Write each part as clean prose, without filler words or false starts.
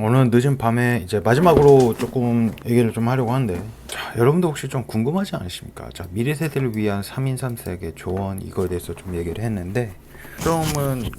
오늘 늦은 밤에 이제 마지막으로 조금 얘기를 좀 하려고 하는데, 자, 여러분도 혹시 좀 궁금하지 않으십니까? 자, 미래 세대를 위한 3인 3색의 조언, 이거에 대해서 좀 얘기를 했는데, 처음은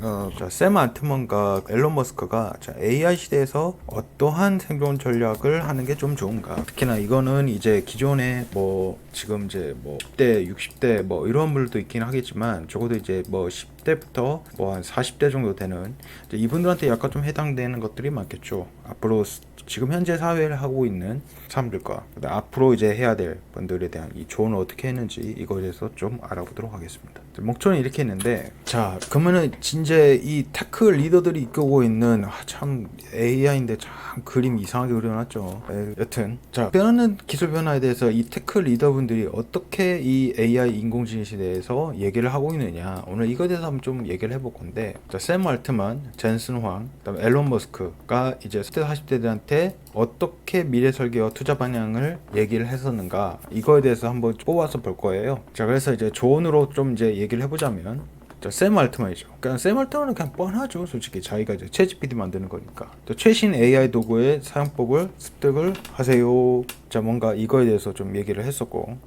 샘 알트먼과 앨런 머스크가 AI 시대에서 어떠한 생존 전략을 하는 게 좀 좋은가. 특히나 이거는 이제 기존에 뭐 지금 이제 뭐 10대, 60대 뭐 이런 분들도 있긴 하겠지만, 적어도 이제 뭐 10대부터 뭐 한 40대 정도 되는 이제 이분들한테 약간 좀 해당되는 것들이 많겠죠. 앞으로 지금 현재 사회를 하고 있는 사람들과 앞으로 이제 해야 될 분들에 대한 이 조언을 어떻게 했는지 이거에 대해서 좀 알아보도록 하겠습니다. 목표는 이렇게 했는데, 자, 그러면은 진짜 이 테크 리더들이 이끌고 있는 참 AI인데 참 그림 이상하게 그려놨죠. 여튼 자, 변하는 기술 변화에 대해서 이 테크 리더분들이 어떻게 이 AI 인공지능 시대에서 얘기를 하고 있느냐, 오늘 이거에 대해서 한번 좀 얘기를 해볼 건데, 자, 샘 알트만, 젠슨 황, 그다음에 앨런 머스크가 이제 10대 40대들한테 어떻게 미래 설계와 투자 방향을 얘기를 했었는가, 이거에 대해서 한번 뽑아서 볼 거예요. 자, 그래서 이제 조언으로 좀 이제 얘기를 해보자면, 자, 샘 알트만이죠. 그러니까 샘 알트만은 그냥 뻔하죠. 솔직히 자기가 이제 챗GPT 만드는 거니까. 자, 최신 AI 도구의 사용법을 습득을 하세요. 자, 뭔가 이거에 대해서 좀 얘기를 했었고,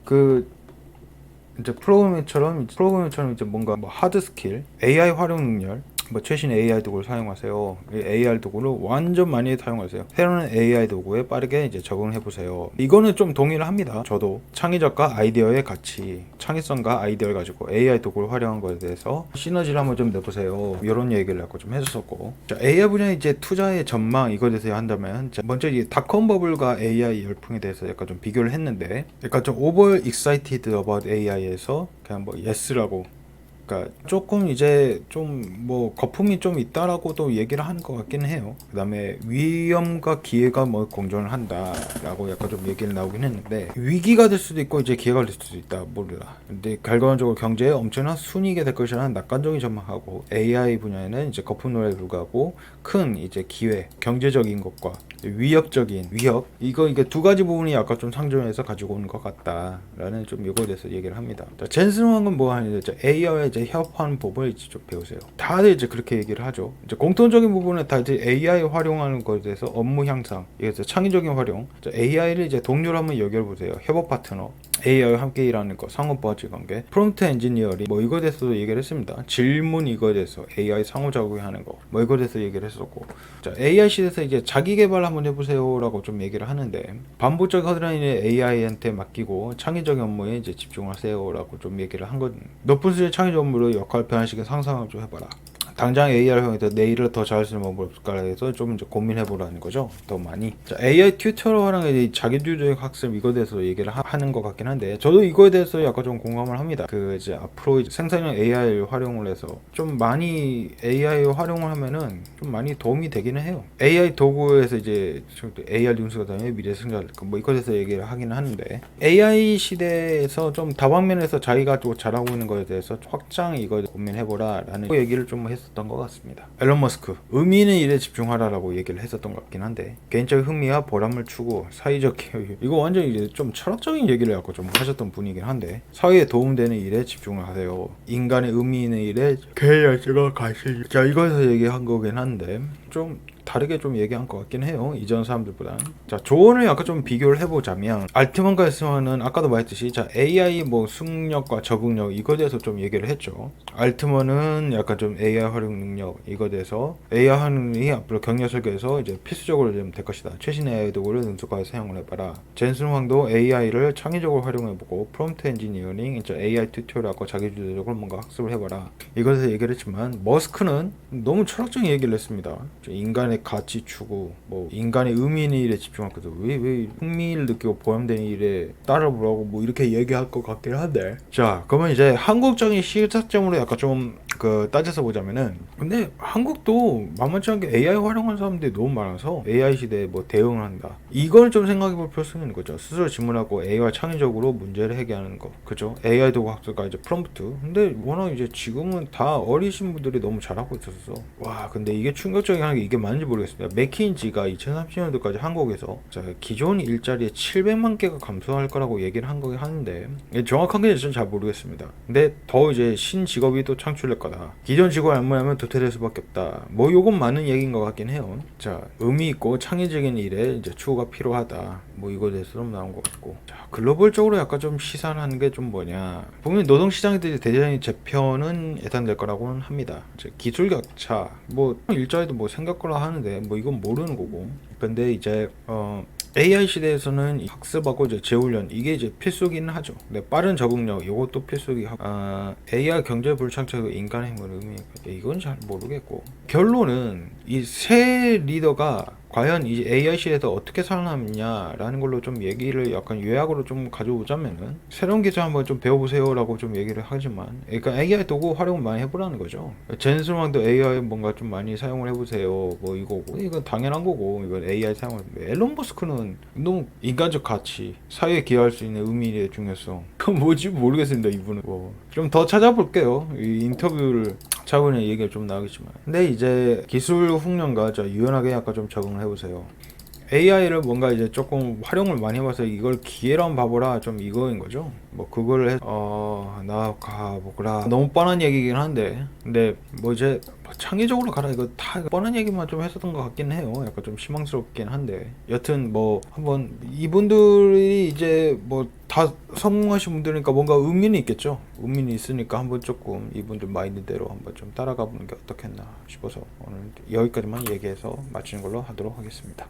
이제 프로그래밍처럼 이제 뭔가 뭐 하드 스킬, AI 활용 능력, 뭐 최신 AI 도구를 사용하세요. AI 도구를 완전 많이 사용하세요. 새로운 AI 도구에 빠르게 이제 적응해 보세요. 이거는 좀 동의를 합니다. 저도 창의적과 아이디어의 가치, 창의성과 아이디어를 가지고 AI 도구를 활용한 것에 대해서 시너지를 한번 좀 내보세요. 이런 얘기를 갖고 좀 했었고, 자, AI 분야의 이제 투자의 전망 이거에 대해서 한다면, 자, 먼저 이 닷컴 버블과 AI 열풍에 대해서 약간 좀 비교를 했는데, 약간 좀 over excited about AI에서 그냥 뭐 yes라고, 그러니까 조금 이제 좀 뭐 거품이 좀 있다라고도 얘기를 하는 것 같기는 해요. 그다음에 위험과 기회가 뭐 공존을 한다라고 약간 좀 얘기를 나오긴 했는데, 위기가 될 수도 있고 이제 기회가 될 수도 있다, 몰라. 근데 결과적으로 경제에 엄청난 순이익이 될 것이라는 낙관적인 전망하고, AI 분야에는 이제 거품 노래에 불구하고 큰 이제 기회, 경제적인 것과 위협적인 위협, 이게 두 가지 부분이 약간 좀 상존해서 가지고 오는 것 같다라는 좀 이거에 대해서 얘기를 합니다. 자, 젠슨 황은 뭐 하냐면 AI와 이제 협업하는 법을 이제 좀 배우세요. 다들 이제 그렇게 얘기를 하죠. 이제 공통적인 부분은 다 이제 AI 활용하는 것에 대해서 업무 향상, 이게 창의적인 활용. AI를 이제 동료로 한번 연결해 보세요. 협업 파트너, AI와 함께 일하는 거, 상호버지 관계, 프롬프트 엔지니어링, 뭐 이거에 대해서도 얘기를 했습니다. 질문 이거에 대해서 AI 상호작용하는 거, 뭐 이거에 대해서 얘기를 했었고, 자, AI 시대에서 이제 자기 개발 한번 해보세요라고 좀 얘기를 하는데, 반복적 허드라인을 AI한테 맡기고 창의적인 업무에 이제 집중하세요라고 좀 얘기를 한 건, 높은 수준의 창의적 업무로 역할 변화시켜 상상을 좀 해봐라. 당장 AI를 활용해서 내일을 더 잘할 수 있는 방법을 없을까 해서 좀 이제 고민해보라는 거죠. 더 많이. 자, AI 튜터로 활용해 자기주도적 학습, 이거에 대해서 얘기를 하는 것 같긴 한데, 저도 이거에 대해서 약간 좀 공감을 합니다. 이제 앞으로 이제 생산형 AI를 활용을 해서 좀 많이 AI 활용을 하면은 좀 많이 도움이 되기는 해요. AI 도구에서 이제 AR 융수가 다음에 미래 승자를 뭐 이거에 대해서 얘기를 하기는 하는데, AI 시대에서 좀 다방면에서 자기가 또 잘하고 있는 거에 대해서 확장 이거 고민해보라 라는 얘기를 좀 했었던 것 같습니다. 앨런 머스크, 의미 있는 일에 집중하라라고 얘기를 했었던 것 같긴 한데, 개인적 흥미와 보람을 추구, 사회적 기여, 이거 완전 이제 좀 철학적인 얘기를 갖고 좀 하셨던 분이긴 한데, 사회에 도움되는 일에 집중을 하세요. 인간의 의미 있는 일에 개열제가 가시. 자, 이거에서 얘기한 거긴 한데 좀 다르게 좀 얘기한 것 같긴 해요, 이전 사람들보다는. 자, 조언을 약간 좀 비교를 해보자면, 알트만과 에스만은 아까도 말했듯이, 자, AI 뭐 승력과 적응력 이거에 대해서 좀 얘기를 했죠. 알트만은 약간 좀 AI 활용 능력 이거에 대해서, AI 활용이 앞으로 경력 설계에서 이제 필수적으로 좀 될 것이다. 최신 AI 도구를 능숙하게 사용을 해봐라. 젠슨 황도 AI를 창의적으로 활용해보고, 프롬프트 엔지니어링, 이제 AI 튜토리얼하고 자기주도적으로 뭔가 학습을 해봐라. 이것에서 얘기를 했지만, 머스크는 너무 철학적인 얘기를 했습니다. 인간의 가치 추구, 뭐 인간의 의미 있는 일에 집중하거든. 왜 흥미를 느끼고 보람되는 일에 따라보라고 뭐 이렇게 얘기할 것 같긴 한데. 자, 그러면 이제 한국적인 시사점으로 약간 좀 따져서 보자면은, 근데 한국도 만만치 않게 AI 활용하는 사람들이 너무 많아서 AI 시대에 뭐 대응을 한다, 이걸 좀 생각해 볼 필요성이 있는 거죠. 스스로 질문하고 AI와 창의적으로 문제를 해결하는 거, 그죠? AI 도구 학습과 이제 프롬프트. 근데 워낙 이제 지금은 다 어리신 분들이 너무 잘하고 있어서, 와, 근데 이게 충격적인 게 이게 맞는지 모르겠습니다. 맥킨지가 2030년도까지 한국에서, 자, 기존 일자리의 700만 개가 감소할 거라고 얘기를 한 거긴 하는데, 정확한 게 저는 잘 모르겠습니다. 근데 더 이제 신직업이 또 창출될 거다. 기존 지구와 안무하면 도태될 수밖에 없다. 뭐 요건 맞는 얘기인 것 같긴 해요. 자, 의미 있고 창의적인 일에 이제 추구가 필요하다. 뭐 이거에 대해서 좀 나온 것 같고. 자, 글로벌적으로 약간 좀 시사하는 게 좀 뭐냐. 분명히 노동시장에 대해 대단히 재편은 예상될 거라고는 합니다. 이제 기술 격차, 뭐 일자리도 뭐 생겼거라 하는데 뭐 이건 모르는 거고. 근데 이제 AI 시대에서는 학습하고 이제 재훈련 이게 이제 필수기는 하죠. 네, 빠른 적응력 이것도 필수기 하고 AI 경제 불창착 인간의 힘을 의미하고 이건 잘 모르겠고 결론은 이 새 리더가 과연 이 AI 시대에서 어떻게 살아남느냐라는 걸로 좀 얘기를 약간 요약으로 좀 가져오자면은 새로운 기술 한번 좀 배워보세요라고 좀 얘기를 하지만 그러니까 AI 도구 활용을 많이 해보라는 거죠. 제인스만도 AI 뭔가 좀 많이 사용을 해보세요. 뭐 이거고 이건 당연한 거고 이건 AI 사용을 앨런 머스크는 너무 인간적 가치 사회에 기여할 수 있는 의미의 중요성 그건 뭐지 모르겠습니다. 이분은 뭐 좀 더 찾아볼게요. 이 인터뷰를 차후에 얘기가 좀 나오겠지만 근데 이제 기술 흉년과 유연하게 약간 좀 적응을 해보세요. AI를 뭔가 이제 조금 활용을 많이 해봐서 이걸 기회로 한번 봐보라 좀 이거인 거죠. 뭐 그걸 나 가보거라 너무 뻔한 얘기긴 한데 근데 뭐 이제 창의적으로 가라 이거 다 뻔한 얘기만 좀 했었던 것 같긴 해요. 약간 좀 실망스럽긴 한데 여튼 뭐 한번 이분들이 이제 뭐 다 성공하신 분들이니까 뭔가 의미는 있겠죠. 의미는 있으니까 한번 조금 이분들 마인드대로 한번 좀 따라가 보는 게 어떻겠나 싶어서 오늘 여기까지만 얘기해서 마치는 걸로 하도록 하겠습니다.